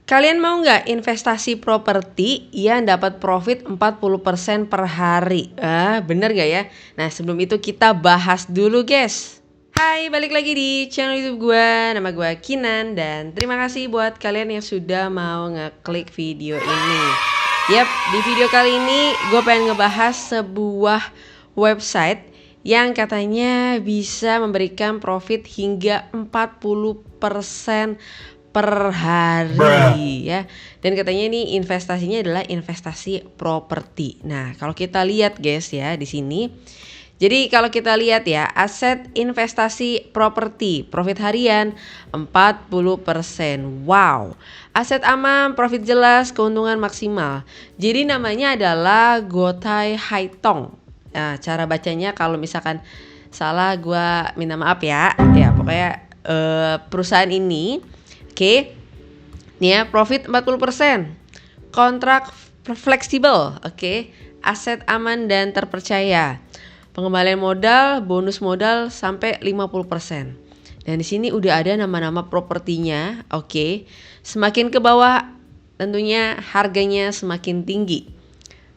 Kalian mau nggak investasi properti yang dapat profit 40% per hari? Bener nggak ya? Nah, sebelum itu kita bahas dulu, guys. Hai, balik lagi di channel YouTube gue. Nama gue Kinan dan terima kasih buat kalian yang sudah mau ngeklik video ini. Yap, di video kali ini gue pengen ngebahas sebuah website yang katanya bisa memberikan profit hingga 40% per hari ya. Dan katanya ini investasinya adalah investasi properti. Nah, kalau kita lihat guys ya di sini. Jadi kalau kita lihat ya, aset investasi properti, profit harian 40%. Wow. Aset aman, profit jelas, keuntungan maksimal. Jadi namanya adalah Guotai Haitong. Nah, cara bacanya kalau misalkan salah gua minta maaf ya. Ya, pokoknya perusahaan ini oke. Nih ya, profit 40%. Kontrak fleksibel, oke. Aset aman dan terpercaya. Pengembalian modal, bonus modal sampai 50%. Dan di sini udah ada nama-nama propertinya, oke. Semakin ke bawah tentunya harganya semakin tinggi.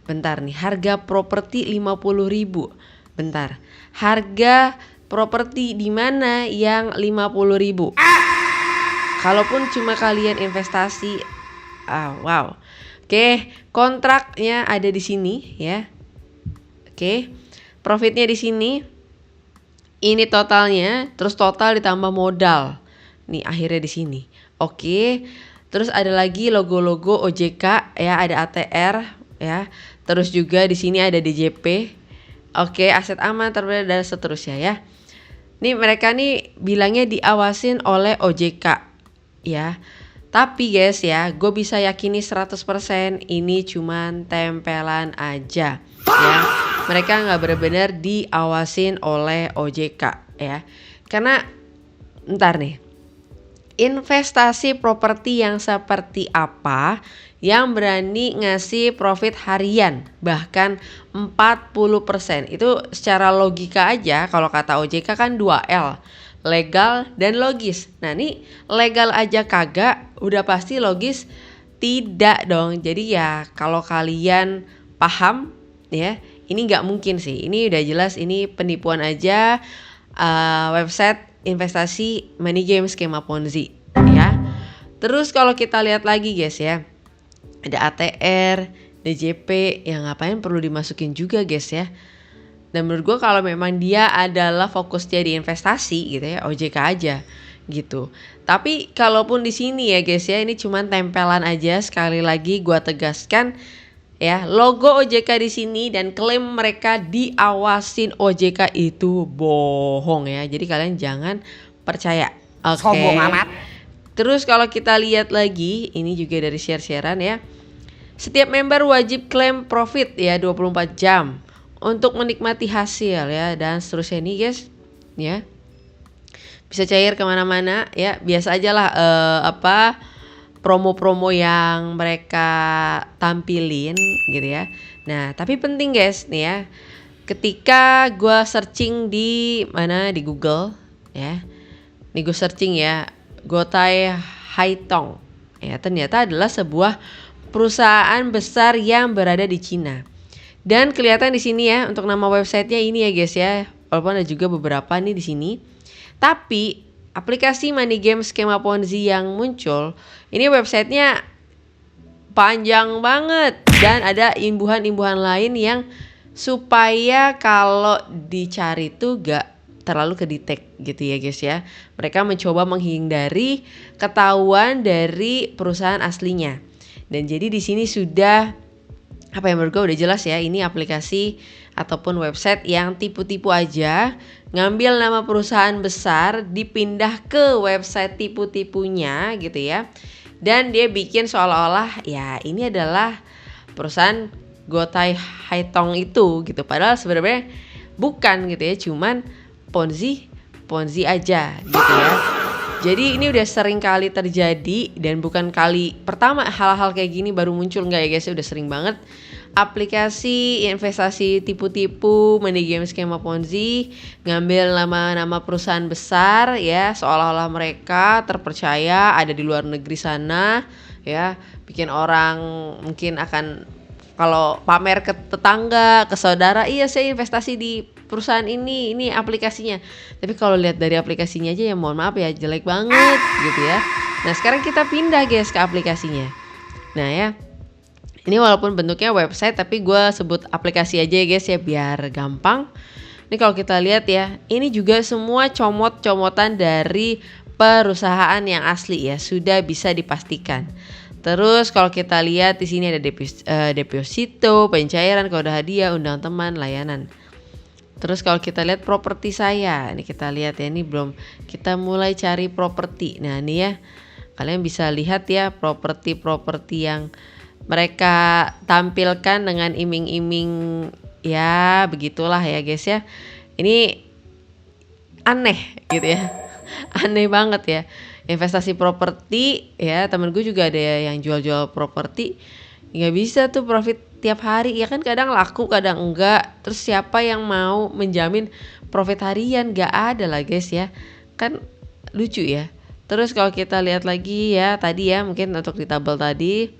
Bentar nih, harga properti 50.000. Bentar. Harga properti di mana yang 50.000? Kalaupun cuma kalian investasi, wow. Oke, kontraknya ada di sini ya. Oke, profitnya di sini. Ini totalnya, terus total ditambah modal. Nih akhirnya di sini. Oke, terus ada lagi logo-logo OJK ya, ada ATR ya. Terus juga di sini ada DJP. Oke, aset aman terpercaya dan seterusnya ya. Nih mereka nih bilangnya diawasin oleh OJK. Ya, tapi guys ya, gue bisa yakini 100% ini cuman tempelan aja ya. Mereka nggak benar-benar diawasin oleh OJK ya. Karena ntar nih, investasi properti yang seperti apa yang berani ngasih profit harian bahkan 40%? Itu secara logika aja, kalau kata OJK kan 2L, legal dan logis. Nah nih legal aja kagak, udah pasti logis tidak dong. Jadi ya kalau kalian paham ya, ini nggak mungkin sih. Ini udah jelas ini penipuan aja, website investasi money game skema Ponzi ya. Terus kalau kita lihat lagi guys ya, ada ATR, DJP, yang ngapain perlu dimasukin juga guys ya. Dan menurut gue kalau memang dia adalah fokusnya di investasi gitu ya, OJK aja gitu. Tapi kalaupun di sini ya guys ya, ini cuman tempelan aja. Sekali lagi gue tegaskan ya, logo OJK di sini dan klaim mereka diawasin OJK itu bohong ya. Jadi kalian jangan percaya. Oke. Sombong amat. Terus kalau kita lihat lagi, ini juga dari share-sharean ya. Setiap member wajib klaim profit ya 24 jam. Untuk menikmati hasil ya dan seterusnya nih guys ya, bisa cair kemana-mana ya, biasa aja lah promo-promo yang mereka tampilin gitu ya. Nah tapi penting guys nih ya, ketika gue searching di mana di Google ya, nih gue searching ya Guotai Haitong ya, ternyata adalah sebuah perusahaan besar yang berada di Cina. Dan kelihatan di sini ya untuk nama websitenya ini ya guys ya. Walaupun ada juga beberapa nih di sini. Tapi aplikasi money game skema Ponzi yang muncul, ini websitenya panjang banget dan ada imbuhan-imbuhan lain yang supaya kalau dicari tuh gak terlalu kedetek gitu ya guys ya. Mereka mencoba menghindari ketahuan dari perusahaan aslinya. Dan jadi di sini sudah apa yang menurut gue udah jelas ya, ini aplikasi ataupun website yang tipu-tipu aja, ngambil nama perusahaan besar dipindah ke website tipu-tipunya gitu ya. Dan dia bikin seolah-olah ya ini adalah perusahaan Guotai Haitong itu gitu. Padahal sebenarnya bukan gitu ya, cuman Ponzi aja gitu ya. Jadi ini udah sering kali terjadi dan bukan kali pertama hal-hal kayak gini baru muncul, nggak ya guys, udah sering banget. Aplikasi investasi tipu-tipu, money game skema Ponzi, ngambil nama-nama perusahaan besar ya, seolah-olah mereka terpercaya ada di luar negeri sana ya, bikin orang mungkin akan kalau pamer ke tetangga, ke saudara, iya saya investasi di perusahaan ini aplikasinya. Tapi kalau lihat dari aplikasinya aja ya mohon maaf ya jelek banget gitu ya. Nah sekarang kita pindah guys ke aplikasinya. Nah ya, ini walaupun bentuknya website tapi gue sebut aplikasi aja ya guys ya biar gampang. Ini kalau kita lihat ya, ini juga semua comot-comotan dari perusahaan yang asli ya, sudah bisa dipastikan. Terus kalau kita lihat di sini ada deposito, pencairan, kode hadiah, undang teman, layanan. Terus kalau kita lihat properti saya, ini kita lihat ya, ini belum kita mulai cari properti. Nah ini ya, kalian bisa lihat ya properti yang mereka tampilkan dengan iming-iming ya begitulah ya guys ya. Ini aneh gitu ya. Aneh banget ya. Investasi properti ya, temen gue juga ada yang jual-jual properti. Nggak bisa tuh profit tiap hari ya kan, kadang laku kadang enggak. Terus siapa yang mau menjamin profit harian? Nggak ada lah guys ya. Kan lucu ya. Terus kalau kita lihat lagi ya tadi ya, mungkin untuk di tabel tadi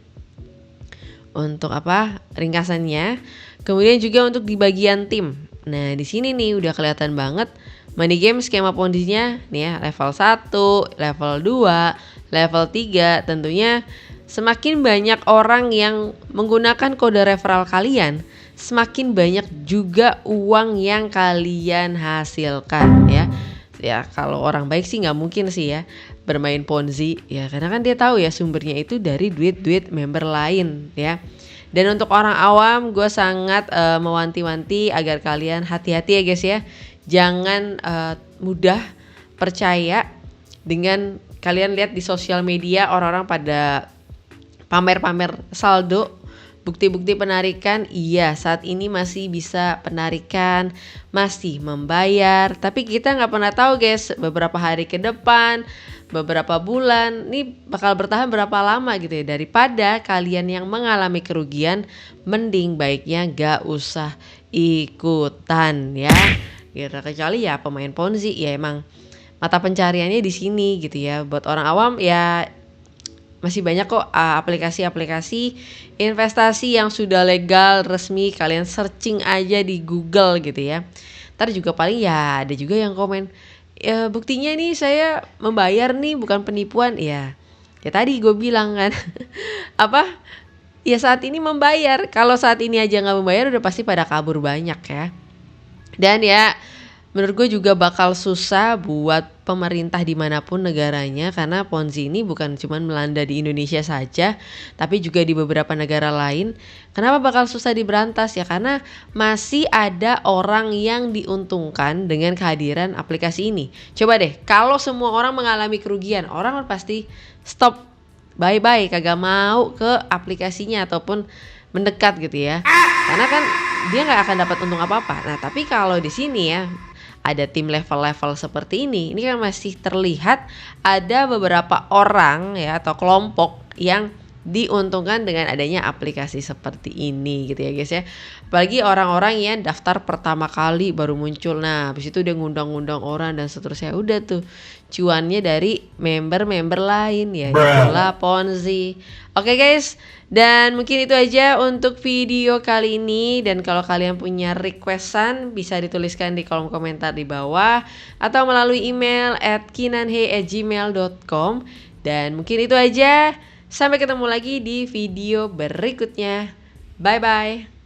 untuk apa ringkasannya, kemudian juga untuk di bagian tim. Nah di sini nih udah kelihatan banget money game skema ponzinya nih ya, level 1, level 2, level 3. Tentunya semakin banyak orang yang menggunakan kode referral kalian, semakin banyak juga uang yang kalian hasilkan ya. Ya kalau orang baik sih nggak mungkin sih ya bermain ponzi ya, karena kan dia tahu ya sumbernya itu dari duit member lain ya. Dan untuk orang awam gue sangat mewanti-wanti agar kalian hati-hati ya guys ya, jangan mudah percaya dengan kalian lihat di sosial media orang-orang pada pamer-pamer saldo, bukti-bukti penarikan. Iya saat ini masih bisa penarikan, masih membayar, tapi kita nggak pernah tahu guys beberapa hari ke depan, beberapa bulan ini bakal bertahan berapa lama gitu ya. Daripada kalian yang mengalami kerugian, mending baiknya gak usah ikutan ya. Gitu. Kecuali ya pemain ponzi ya emang mata pencariannya di sini gitu ya. Buat orang awam ya masih banyak kok aplikasi-aplikasi investasi yang sudah legal resmi, kalian searching aja di Google gitu ya. Ntar juga paling ya ada juga yang komen, ya buktinya nih saya membayar nih bukan penipuan ya. Ya tadi gue bilang kan apa ya saat ini membayar, kalau saat ini aja nggak membayar udah pasti pada kabur banyak ya. Dan ya menurut gue juga bakal susah buat pemerintah dimanapun negaranya, karena Ponzi ini bukan cuma melanda di Indonesia saja, tapi juga di beberapa negara lain. Kenapa bakal susah diberantas ya? Karena masih ada orang yang diuntungkan dengan kehadiran aplikasi ini. Coba deh, kalau semua orang mengalami kerugian, orang pasti stop, bye-bye, kagak mau ke aplikasinya ataupun mendekat gitu ya. Karena kan dia nggak akan dapat untung apa-apa. Nah, tapi kalau di sini ya ada tim level-level seperti ini kan masih terlihat ada beberapa orang ya atau kelompok yang diuntungkan dengan adanya aplikasi seperti ini gitu ya guys ya. Apalagi orang-orang yang daftar pertama kali baru muncul, nah habis itu dia ngundang-ngundang orang dan seterusnya, udah tuh cuannya dari member-member lain ya, itulah Ponzi. Oke guys, dan mungkin itu aja untuk video kali ini. Dan kalau kalian punya requestan bisa dituliskan di kolom komentar di bawah atau melalui email @kinanhe@gmail.com. Dan mungkin itu aja, sampai ketemu lagi di video berikutnya. Bye bye.